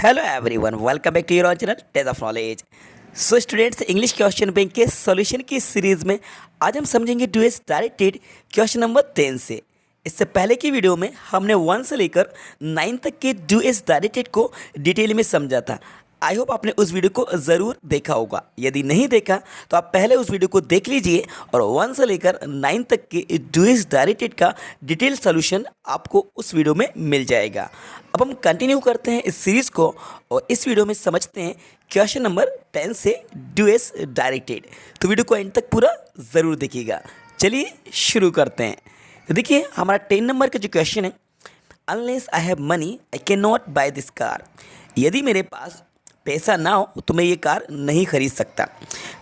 Hello everyone, welcome back to your channel Tej of knowledge. So students, English question bank के solution की series में आज हम समझेंगे डूएस डायरेक्टेड क्वेश्चन नंबर 10 से। इससे पहले की वीडियो में हमने 1 से लेकर 9 तक के डूएस डायरेक्टेड को डिटेल में समझा था। आई होप आपने उस वीडियो को ज़रूर देखा होगा। यदि नहीं देखा तो आप पहले उस वीडियो को देख लीजिए और 1 से लेकर 9 तक के डूएस डायरेक्टेड का डिटेल सॉल्यूशन आपको उस वीडियो में मिल जाएगा। अब हम कंटिन्यू करते हैं इस सीरीज़ को और इस वीडियो में समझते हैं क्वेश्चन नंबर 10 से डूएस डायरेक्टेड। तो वीडियो को एंड तक पूरा ज़रूर देखिएगा। चलिए शुरू करते हैं। तो देखिए, हमारा 10 नंबर का जो क्वेश्चन है, unless I have money I can not buy this car. यदि मेरे पास पैसा ना हो तो मैं ये कार नहीं खरीद सकता।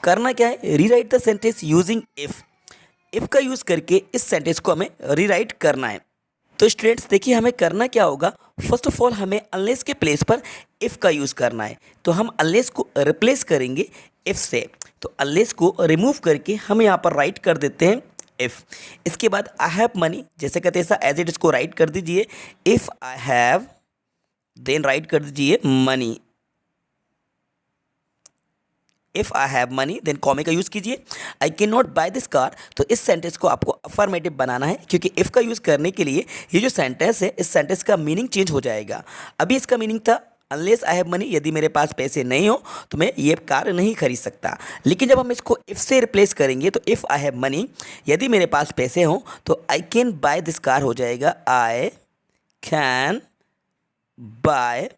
करना क्या है, rewrite the sentence using if का यूज़ करके इस सेंटेंस को हमें रीराइट करना है। तो स्टूडेंट्स देखिए, हमें करना क्या होगा, फर्स्ट ऑफ ऑल हमें अनलेस के प्लेस पर इफ़ का यूज़ करना है। तो हम अनलेस को रिप्लेस करेंगे इफ़ से। तो अनलेस को रिमूव करके हम यहाँ पर राइट कर देते हैं इफ़। इसके बाद आई हैव मनी, जैसे कहते हैं ऐसा एज इट इसको राइट कर दीजिए। If I have, then write कर दीजिए money. If I have money, then comma का यूज़ कीजिए। I can not buy this car, तो इस सेंटेंस को आपको अफर्मेटिव बनाना है, क्योंकि इफ़ का यूज़ करने के लिए ये जो सेंटेंस है, इस सेंटेंस का मीनिंग चेंज हो जाएगा। अभी इसका मीनिंग था अनलेस आई हैव मनी, यदि मेरे पास पैसे नहीं हो तो मैं ये कार नहीं खरीद सकता। लेकिन जब हम इसको इफ़ से रिप्लेस करेंगे तो इफ़ आई हैव मनी, यदि मेरे पास पैसे हों तो I can buy this car हो जाएगा I can buy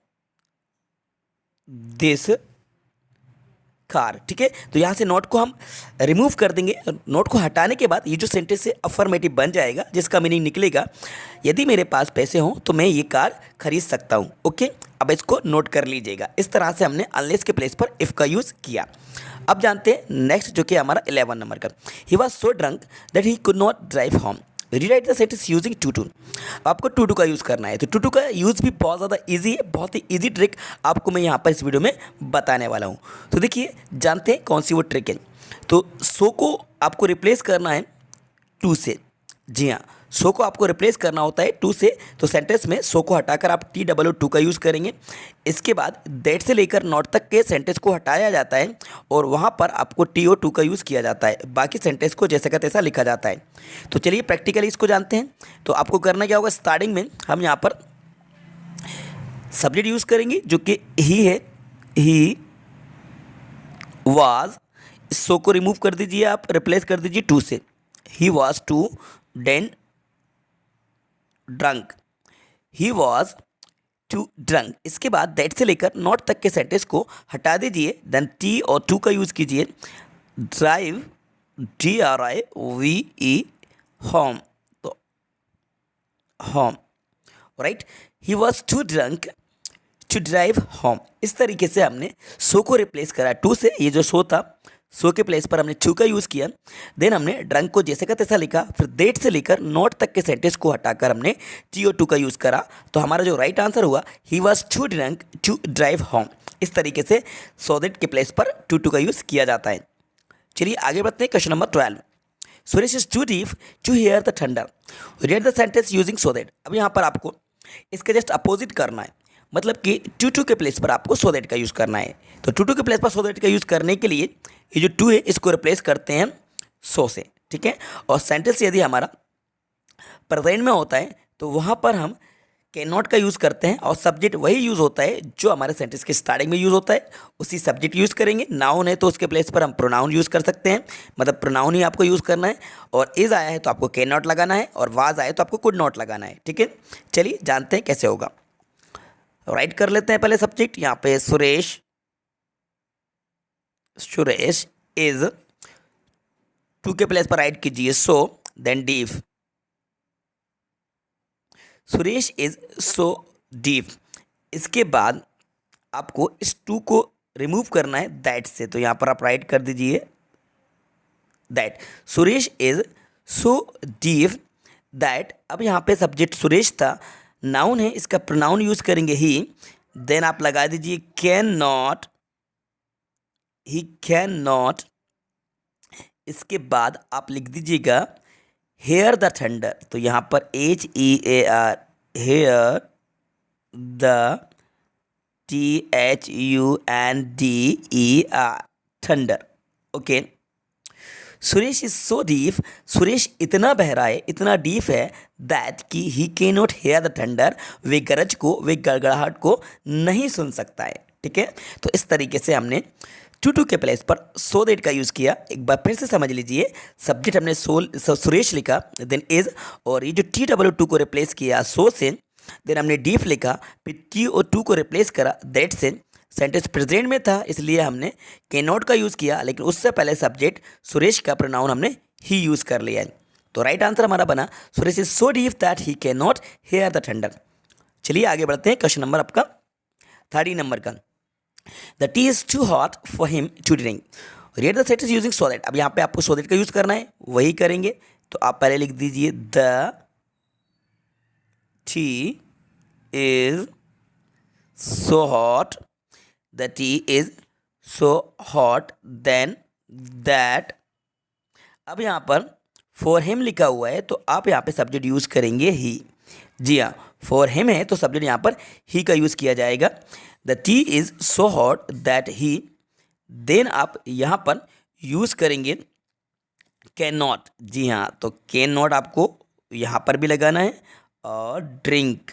this car. ठीक है, तो यहाँ से नोट को हम रिमूव कर देंगे। नोट को हटाने के बाद ये जो सेंटेंस है अफर्मेटिव बन जाएगा, जिसका मीनिंग निकलेगा यदि मेरे पास पैसे हों तो मैं ये कार खरीद सकता हूँ। ओके, अब इसको नोट कर लीजिएगा। इस तरह से हमने अनलेस के प्लेस पर इफ़ का यूज़ किया। अब जानते हैं नेक्स्ट, जो कि हमारा 11 नंबर का, he was so drunk that he could not drive home. Rewrite the sentence using too to. आपको टू टू का यूज़ करना है। तो टू टू का यूज़ भी बहुत ज़्यादा इजी है, बहुत ही इजी ट्रिक आपको मैं यहाँ पर इस वीडियो में बताने वाला हूँ। तो देखिए, जानते हैं कौन सी वो ट्रिक है। तो सो को आपको रिप्लेस करना है टू से। जी हाँ, सो को आपको रिप्लेस करना होता है टू से। तो सेंटेंस में सो को हटाकर आप TWO का यूज़ करेंगे। इसके बाद दैट से लेकर नॉट तक के सेंटेंस को हटाया जाता है और वहाँ पर आपको TO2 का यूज़ किया जाता है। बाकी सेंटेंस को जैसे का तैसा लिखा जाता है। तो चलिए प्रैक्टिकली इसको जानते हैं। तो आपको करना क्या होगा, स्टार्टिंग में हम यहाँ पर सब्जेक्ट यूज़ करेंगे जो कि ही है। ही वाज, सो को रिमूव कर दीजिए, आप रिप्लेस कर दीजिए टू से। He was too, then drunk, he was too drunk. इसके बाद दैट से लेकर नॉट तक के सेंटेंस को हटा दीजिए, देन टी और टू का यूज़ कीजिए। ड्राइव, DRIVE, होम, तो home, right. He was too drunk to drive home. इस तरीके से हमने सो को रिप्लेस करा टू से। ये जो सो था, सो के प्लेस पर हमने टू का यूज़ किया। देन हमने ड्रंक को जैसे का तैसा लिखा। फिर देट से लेकर नॉट तक के सेंटेंस को हटाकर हमने TO2 का यूज़ करा। तो हमारा जो राइट आंसर हुआ, he was too drunk to drive home. इस तरीके से सो देट के प्लेस पर टू का यूज़ किया जाता है। चलिए आगे बढ़ते हैं। Question number 12, Suresh is too deep to hear the thunder. Read the sentence using so that. अब यहाँ पर आपको इसके जस्ट अपोजिट करना है, मतलब कि टू के प्लेस पर आपको सो दैट का यूज़ करना है। तो टू के प्लेस पर सो दैट का यूज़ करने के लिए ये जो टू है इसको रिप्लेस करते हैं सो से। ठीक है, और सेंटेंस यदि हमारा प्रेजेंट में होता है तो वहाँ पर हम कैन नॉट का यूज़ करते हैं और सब्जेक्ट वही यूज़ होता है जो हमारे सेंटेंस के स्टार्टिंग में यूज़ होता है, उसी सब्जेक्ट यूज़ करेंगे। नाउन है तो उसके प्लेस पर हम प्रोनाउन यूज़ कर सकते हैं, मतलब प्रोनाउन ही आपको यूज़ करना है। और इज़ आया है तो आपको कैन नॉट लगाना है, और वाज आया तो आपको कुड नॉट लगाना है। ठीक है, चलिए जानते हैं कैसे होगा। राइट कर लेते हैं पहले सब्जेक्ट। यहाँ पे सुरेश इज, टू के प्लेस पर राइट कीजिए so, then deaf, Suresh is so deaf. इसके बाद आपको इस टू को रिमूव करना है दैट से। तो यहाँ पर आप राइट कर दीजिए that, Suresh is so deep that. अब यहाँ पे सब्जेक्ट सुरेश था, नाउन है, इसका प्रोनाउन यूज़ करेंगे ही। देन आप लगा दीजिए can not, he can not. इसके बाद आप लिख दीजिएगा हेयर द थंडर। तो यहाँ पर HEAR, hear the THUNDER, thunder. Okay, Suresh is so deaf, Suresh इतना बहरा है, इतना डीप है, दैट कि he can not hear the thunder, वे गरज को, वे गड़गड़ाहट को नहीं सुन सकता है। ठीक है, तो इस तरीके से हमने टू के प्लेस पर सो दैट का यूज़ किया। एक बार फिर से समझ लीजिए, सब्जेक्ट हमने सुरेश लिखा, देन इज, और ये जो TWO को रिप्लेस किया सो से, देन हमने डीप लिखा, फिर TO2 को रिप्लेस करा दैट से। सेंटेंस प्रेजेंट में था इसलिए हमने कैन नॉट का यूज़ किया, लेकिन उससे पहले सब्जेक्ट सुरेश का प्रोनाउन हमने ही यूज़ कर लिया है। तो राइट आंसर हमारा बना Suresh is so deep that he can not hear the thunder. चलिए आगे बढ़ते हैं, क्वेश्चन नंबर आपका 30 नंबर का। The tea is too hot for him to drink, read the set is using so that. अब यहाँ पे आपको सो दैट का यूज़ करना है, वही करेंगे। तो आप पहले लिख दीजिए the tea is so hot, the tea is so hot then that. अब यहाँ पर फॉर हिम लिखा हुआ है, तो आप यहाँ पे सब्जेक्ट यूज़ करेंगे ही। जी हाँ, फॉर हिम है तो सब्जेक्ट यहाँ पर ही का यूज़ किया जाएगा। The tea is so hot that he, then आप यहाँ पर यूज़ करेंगे कैन नॉट। जी हाँ, तो कैन नॉट आपको यहाँ पर भी लगाना है, और ड्रिंक,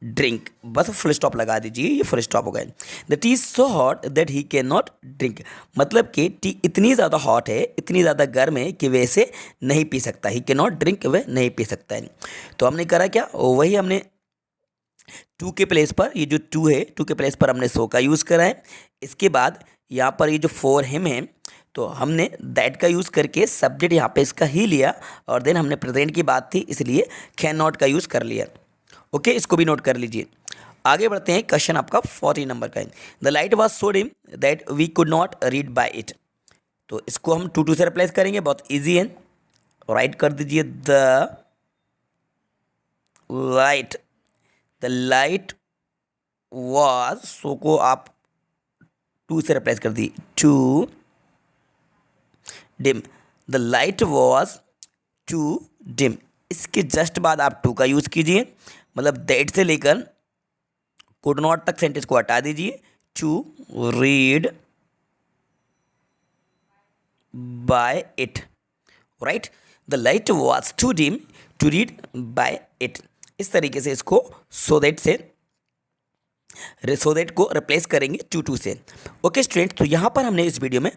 ड्रिंक बस फुल स्टॉप लगा दीजिए, ये फुल स्टॉप हो गया। The tea is so hot that he can not drink, मतलब कि टी इतनी ज़्यादा हॉट है, इतनी ज़्यादा गर्म है कि वह इसे नहीं पी सकता। ही कैन नॉट ड्रिंक, वह नहीं पी सकता है। तो हमने करा क्या, वही हमने टू के प्लेस पर, ये जो टू है, टू के प्लेस पर हमने सो का यूज़ करा है। इसके बाद यहाँ पर ये जो फॉर हिम है, तो हमने दैट का यूज़ करके सब्जेक्ट यहाँ पे इसका ही लिया, और देन हमने प्रेजेंट की बात थी इसलिए कैन नॉट का यूज़ कर लिया। ओके, इसको भी नोट कर लीजिए। आगे बढ़ते हैं, क्वेश्चन आपका 40 नंबर का है। The light was so dim that we could not read by it. तो इसको हम टू से रिप्लेस करेंगे, बहुत ईजी है। राइट कर दीजिए the light, the light was, so को आप टू से रिप्लेस कर दी, too dim, the light was too dim. इसके जस्ट बाद आप टू का यूज़ कीजिए, मतलब दैट से लेकर कुड नॉट तक सेंटेंस को हटा दीजिए। To read by it, right, the light was too dim to read by it. इस तरीके से इसको सो दैट को रिप्लेस करेंगे टू से। ओके स्टूडेंट, तो यहाँ पर हमने इस वीडियो में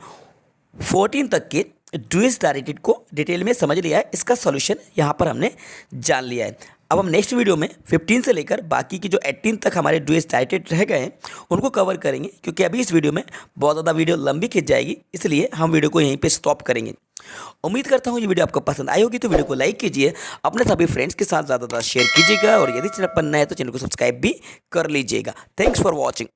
14 तक के डुएस डायरेक्टेड को डिटेल में समझ लिया है, इसका सॉल्यूशन यहाँ पर हमने जान लिया है। अब हम नेक्स्ट वीडियो में 15 से लेकर बाकी की जो 18 तक हमारे डुएस डायरेक्टेड रह गए हैं उनको कवर करेंगे, क्योंकि अभी इस वीडियो में बहुत ज़्यादा वीडियो लंबी खिंच जाएगी, इसलिए हम वीडियो को यहीं पे स्टॉप करेंगे। उम्मीद करता हूँ ये वीडियो आपको पसंद आई होगी, तो वीडियो को लाइक कीजिए, अपने सभी फ्रेंड्स के साथ ज़्यादा शेयर कीजिएगा, और यदि चैनल पर नए हैं तो चैनल को सब्सक्राइब भी कर लीजिएगा। Thanks for watching.